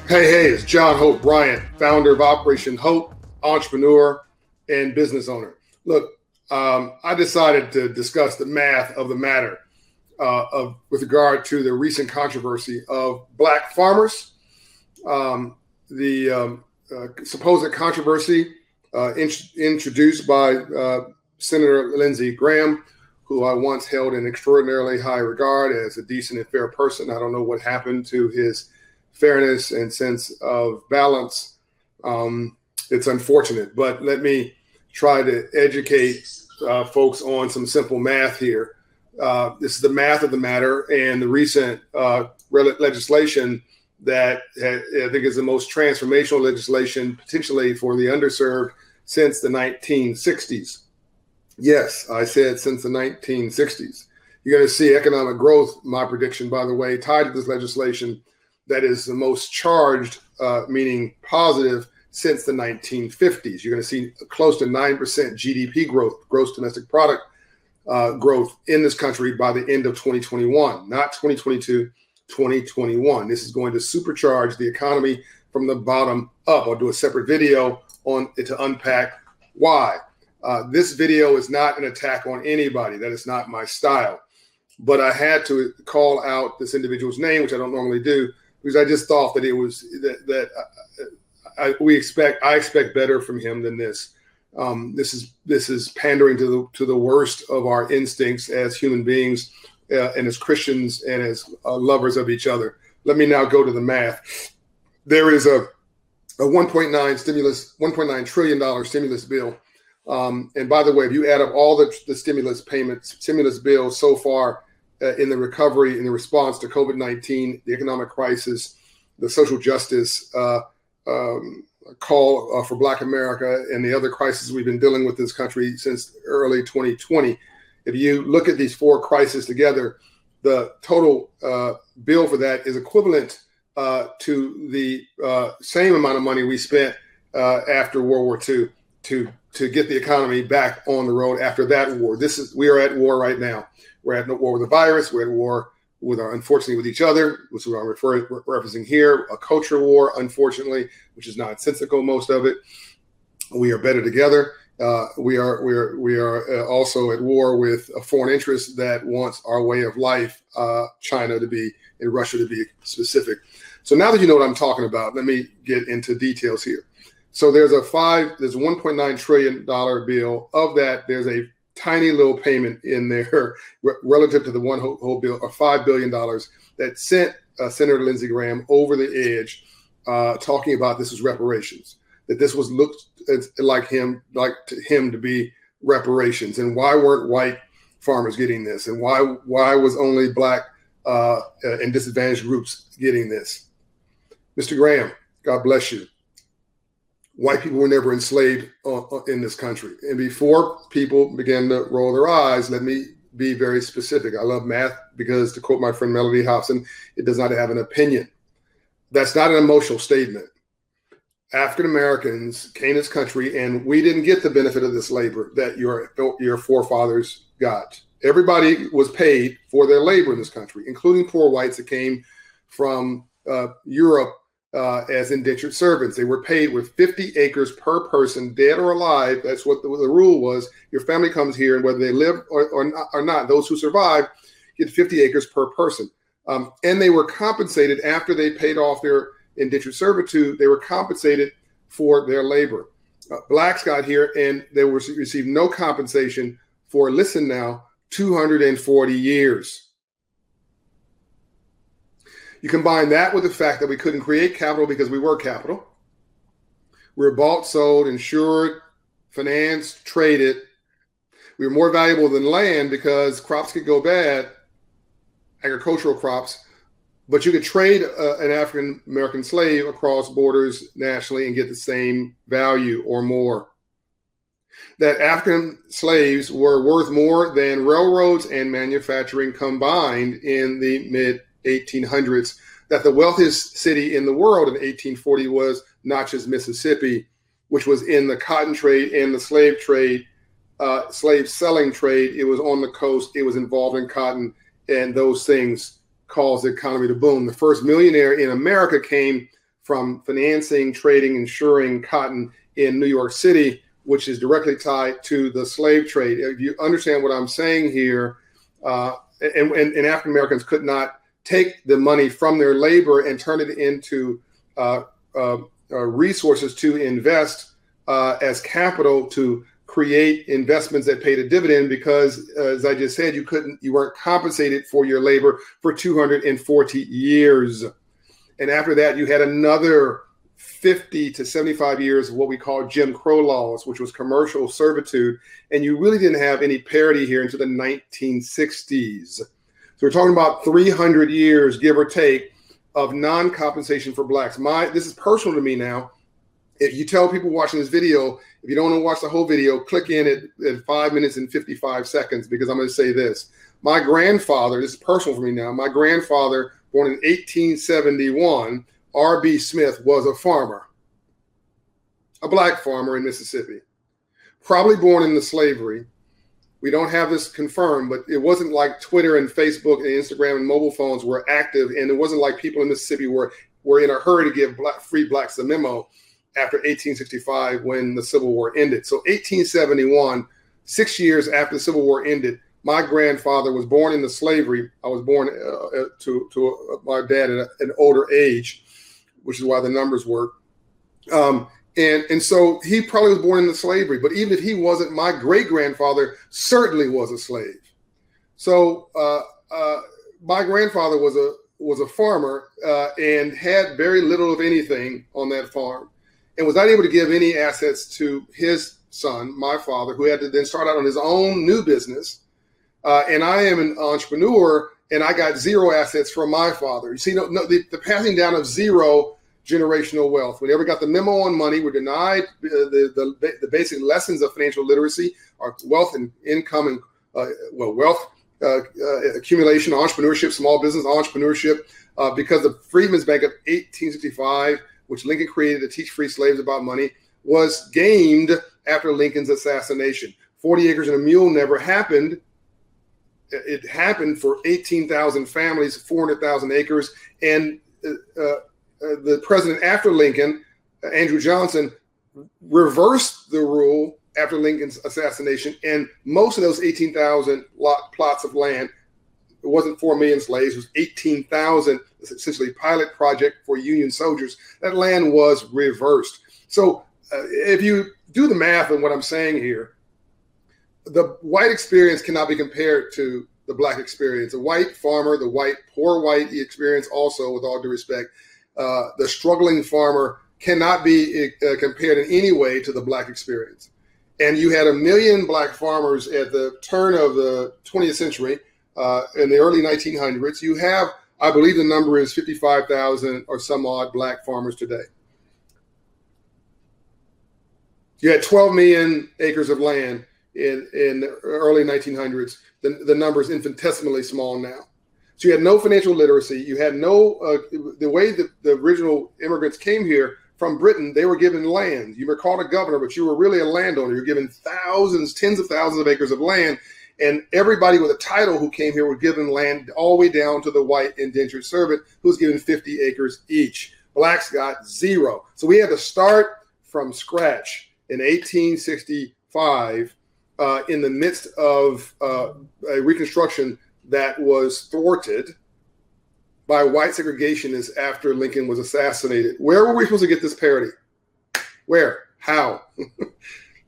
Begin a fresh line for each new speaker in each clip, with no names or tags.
Hey, it's John Hope Bryant, founder of Operation Hope, entrepreneur, and business owner. Look, I decided to discuss the math of the matter with regard to the recent controversy of Black farmers, the supposed controversy introduced by Senator Lindsey Graham, who I once held in extraordinarily high regard as a decent and fair person. I don't know what happened to his fairness and sense of balance. It's unfortunate, but let me try to educate folks on some simple math here. This is the math of the matter, and the recent legislation that I think is the most transformational legislation potentially for the underserved since the 1960s. Yes, I said since the 1960s. You're going to see economic growth, my prediction, by the way, tied to this legislation that is the most charged, meaning positive, since the 1950s. You're going to see close to 9% GDP growth, gross domestic product growth in this country by the end of 2021, not 2022, 2021. This is going to supercharge the economy from the bottom up. I'll do a separate video on it to unpack why. This video is not an attack on anybody. That is not my style. But I had to call out this individual's name, which I don't normally do, because I just thought that it was I expect better from him than this. This is pandering to the worst of our instincts as human beings and as Christians and as lovers of each other. Let me now go to the math. There is a $1.9 trillion stimulus bill. And by the way, if you add up all the stimulus bills so far in the recovery, in the response to COVID-19, the economic crisis, the social justice call for Black America, and the other crises we've been dealing with this country since early 2020. If you look at these four crises together, the total bill for that is equivalent to the same amount of money we spent after World War II to get the economy back on the road after that war. We are at war right now. We're at war with the virus. We're at war unfortunately with each other, which is what I'm referencing here, a culture war, unfortunately, which is nonsensical, most of it. We are better together. We are also at war with a foreign interest that wants our way of life, China to be, and Russia to be specific. So now that you know what I'm talking about, let me get into details here. So there's a $1.9 trillion bill. Of that, there's a tiny little payment in there relative to the whole bill of $5 billion that sent Senator Lindsey Graham over the edge, talking about this as reparations, that this was looked like to him to be reparations. And why weren't white farmers getting this? And why was only Black and disadvantaged groups getting this? Mr. Graham, God bless you. White people were never enslaved in this country. And before people begin to roll their eyes, let me be very specific. I love math because, to quote my friend Melody Hobson, it does not have an opinion. That's not an emotional statement. African Americans came to this country, and we didn't get the benefit of this labor that your forefathers got. Everybody was paid for their labor in this country, including poor whites that came from Europe as indentured servants. They were paid with 50 acres per person, dead or alive. That's what the rule was. Your family comes here, and whether they live or not, those who survive get 50 acres per person. And they were compensated after they paid off their indentured servitude. They were compensated for their labor. Blacks got here, and they received no compensation for, listen now, 240 years. You combine that with the fact that we couldn't create capital because we were capital. We were bought, sold, insured, financed, traded. We were more valuable than land because crops could go bad, agricultural crops, but you could trade an African American slave across borders nationally and get the same value or more. That African slaves were worth more than railroads and manufacturing combined in the mid-1800s, that the wealthiest city in the world in 1840 was Natchez, Mississippi, which was in the cotton trade and the slave trade, slave selling trade. It was on the coast. It was involved in cotton, and those things caused the economy to boom. The first millionaire in America came from financing, trading, insuring cotton in New York City, which is directly tied to the slave trade. If you understand what I'm saying here, and African Americans could not take the money from their labor and turn it into resources to invest as capital to create investments that paid a dividend, because as I just said, you weren't compensated for your labor for 240 years. And after that, you had another 50 to 75 years of what we call Jim Crow laws, which was commercial servitude. And you really didn't have any parity here until the 1960s. So we're talking about 300 years, give or take, of non-compensation for blacks. This is personal to me now. If you tell people watching this video, if you don't want to watch the whole video, click in at 5 minutes and 55 seconds, because I'm going to say this. My grandfather, this is personal for me now, my grandfather, born in 1871, R.B. Smith, was a farmer, a black farmer in Mississippi, probably born into slavery. We don't have this confirmed, but it wasn't like Twitter and Facebook and Instagram and mobile phones were active, and it wasn't like people in Mississippi were in a hurry to give free blacks the memo after 1865 when the Civil War ended. So 1871, 6 years after the Civil War ended, my grandfather was born into slavery. I was born to my dad at an older age, which is why the numbers work. And so he probably was born into slavery, but even if he wasn't, my great-grandfather certainly was a slave. So my grandfather was a farmer and had very little of anything on that farm, and was not able to give any assets to his son, my father, who had to then start out on his own new business. And I am an entrepreneur, and I got zero assets from my father. You see, the passing down of zero generational wealth. We never got the memo on money. We're denied the basic lessons of financial literacy, our wealth and income and wealth accumulation, entrepreneurship, small business entrepreneurship, because the Freedmen's Bank of 1865, which Lincoln created to teach free slaves about money, was gamed after Lincoln's assassination. 40 acres and a mule never happened. It happened for 18,000 families, 400,000 acres. And the president after Lincoln, Andrew Johnson, reversed the rule after Lincoln's assassination. And most of those 18,000 plots of land, it wasn't 4 million slaves, it was 18,000, essentially pilot project for Union soldiers. That land was reversed. So if you do the math on what I'm saying here, the white experience cannot be compared to the black experience. The white farmer, the poor white experience also, with all due respect, the struggling farmer cannot be compared in any way to the black experience. And you had 1 million black farmers at the turn of the 20th century, in the early 1900s. You have, I believe the number is 55,000 or some odd black farmers today. You had 12 million acres of land in the early 1900s. The number is infinitesimally small now. So you had no financial literacy. You had no, the way that the original immigrants came here from Britain, they were given land. You were called a governor, but you were really a landowner. You're given thousands, tens of thousands of acres of land. And everybody with a title who came here were given land all the way down to the white indentured servant who was given 50 acres each. Blacks got zero. So we had to start from scratch in 1865 in the midst of a Reconstruction that was thwarted by white segregationists after Lincoln was assassinated. Where were we supposed to get this parity? Where? How?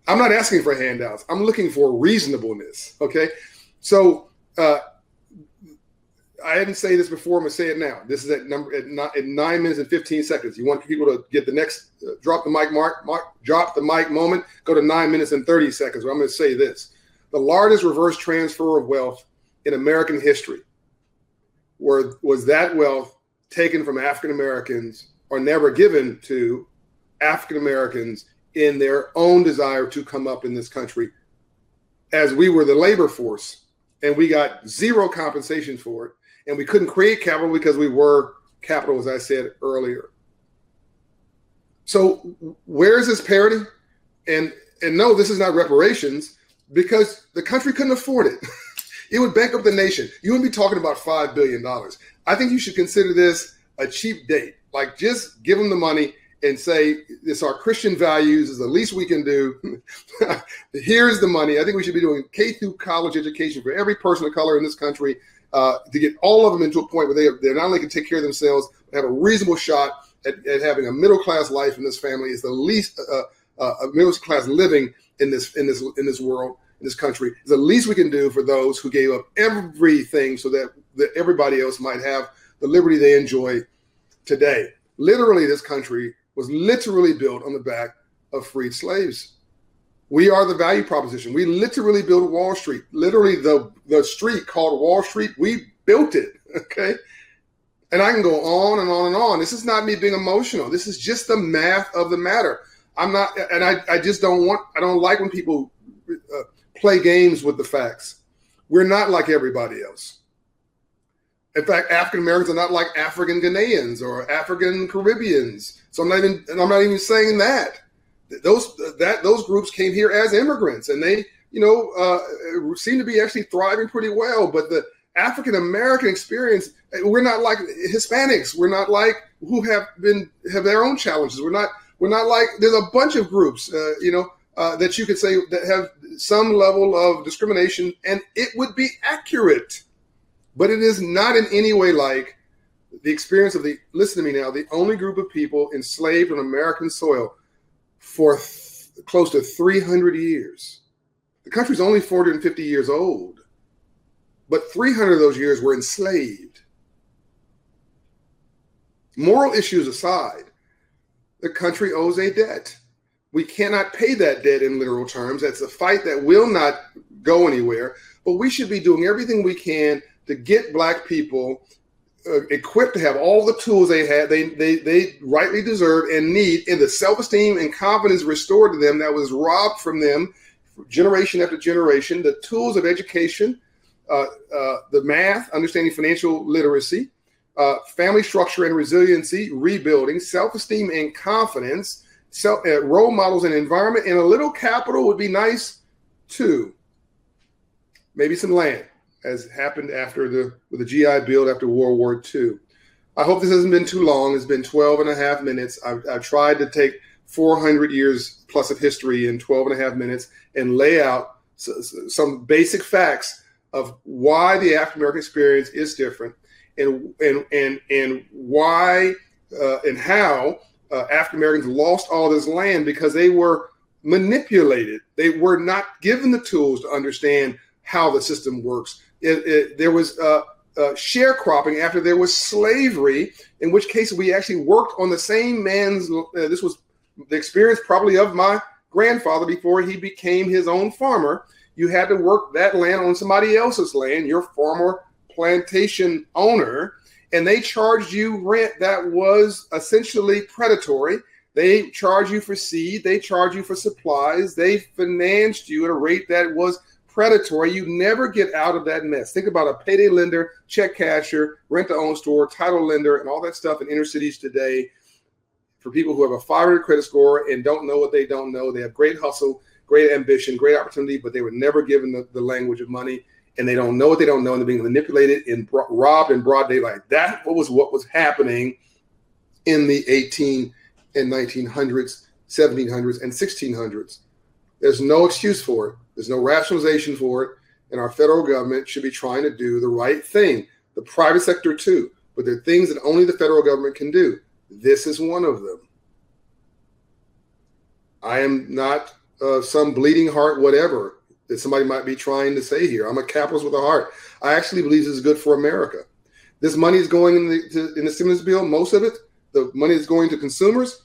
I'm not asking for handouts. I'm looking for reasonableness, okay? So I didn't say this before. I'm going to say it now. This is at 9 minutes and 15 seconds. You want people to get the next drop the mic moment, go to 9 minutes and 30 seconds. Well, I'm going to say this. The largest reverse transfer of wealth in American history was that wealth taken from African Americans or never given to African Americans in their own desire to come up in this country, as we were the labor force and we got zero compensation for it. And we couldn't create capital because we were capital, as I said earlier. So where is this parity? And no, this is not reparations, because the country couldn't afford it. It would bankrupt the nation. You wouldn't be talking about $5 billion. I think you should consider this a cheap date. Like, just give them the money and say, it's our Christian values, is the least we can do. Here's the money. I think we should be doing K through college education for every person of color in this country, to get all of them into a point where they not only can take care of themselves, but have a reasonable shot at having a middle-class life in this family. Is the least a middle-class living in this world, in this country, is the least we can do for those who gave up everything so that everybody else might have the liberty they enjoy today. Literally, this country was literally built on the back of freed slaves. We are the value proposition. We literally built Wall Street. Literally, the street called Wall Street, we built it, okay? And I can go on and on and on. This is not me being emotional. This is just the math of the matter. I'm not, and I just don't like when people play games with the facts. We're not like everybody else. In fact, African Americans are not like African Ghanaians or African Caribbeans. So I'm not even saying that. Those groups came here as immigrants, and they, seem to be actually thriving pretty well. But the African American experience, we're not like Hispanics. We're not like who have their own challenges. We're not like, there's a bunch of groups, that you could say that have some level of discrimination, and it would be accurate. But it is not in any way like the experience of listen to me now, the only group of people enslaved on American soil for close to 300 years. The country's only 450 years old, but 300 of those years were enslaved. Moral issues aside, the country owes a debt. We cannot pay that debt in literal terms. That's a fight that will not go anywhere, but we should be doing everything we can to get Black people equipped to have all the tools they rightly deserve and need, and the self-esteem and confidence restored to them that was robbed from them generation after generation, the tools of education, the math, understanding financial literacy, family structure and resiliency, rebuilding, self-esteem and confidence, role models and environment, and a little capital would be nice too. Maybe some land, as happened with the GI Bill after World War II. I hope this hasn't been too long. It's been 12 and a half minutes. I've tried to take 400 years plus of history in 12 and a half minutes and lay out some basic facts of why the African American experience is different, and why and how African Americans lost all this land because they were manipulated. They were not given the tools to understand how the system works. There was sharecropping after there was slavery, in which case we actually worked on the same man's. This was the experience probably of my grandfather before he became his own farmer. You had to work that land on somebody else's land, your former plantation owner, and they charged you rent that was essentially predatory. They charged you for seed. They charged you for supplies. They financed you at a rate that was predatory. You never get out of that mess. Think about a payday lender, check casher, rent-to-own store, title lender, and all that stuff in inner cities today. For people who have a 500 credit score and don't know what they don't know, they have great hustle, great ambition, great opportunity, but they were never given the language of money, and they don't know what they don't know, and they're being manipulated and robbed in broad daylight. That was what was happening in the 18 and 1900s, 1700s, and 1600s. There's no excuse for it. There's no rationalization for it, and our federal government should be trying to do the right thing. The private sector too, but there are things that only the federal government can do. This is one of them. I am not some bleeding heart whatever that somebody might be trying to say here. I'm a capitalist with a heart. I actually believe this is good for America. This money is going in the stimulus bill. Most of it, the money is going to consumers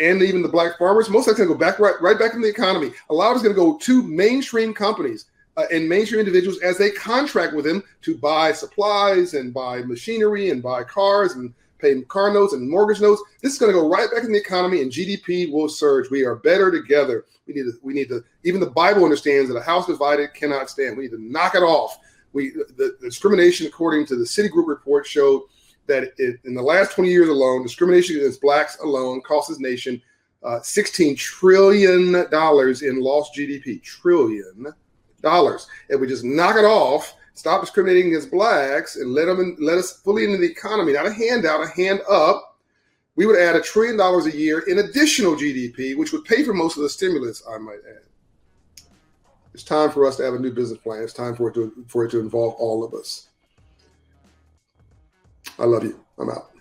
and even the Black farmers. Most of it's going to go back right back in the economy. A lot is going to go to mainstream companies and mainstream individuals as they contract with them to buy supplies and buy machinery and buy cars and pay car notes and mortgage notes. This is going to go right back in the economy, and GDP will surge. We are better together. We need to. Even the Bible understands that a house divided cannot stand. We need to knock it off. The discrimination, according to the Citigroup report, showed that in the last 20 years alone, discrimination against Blacks alone cost this nation $16 trillion in lost GDP. $1 trillion. If we just knock it off, stop discriminating against blacks, and let us fully into the economy, not a handout, a hand up, we would add $1 trillion a year in additional GDP, which would pay for most of the stimulus, I might add. It's time for us to have a new business plan. It's time for it to involve all of us. I love you. I'm out.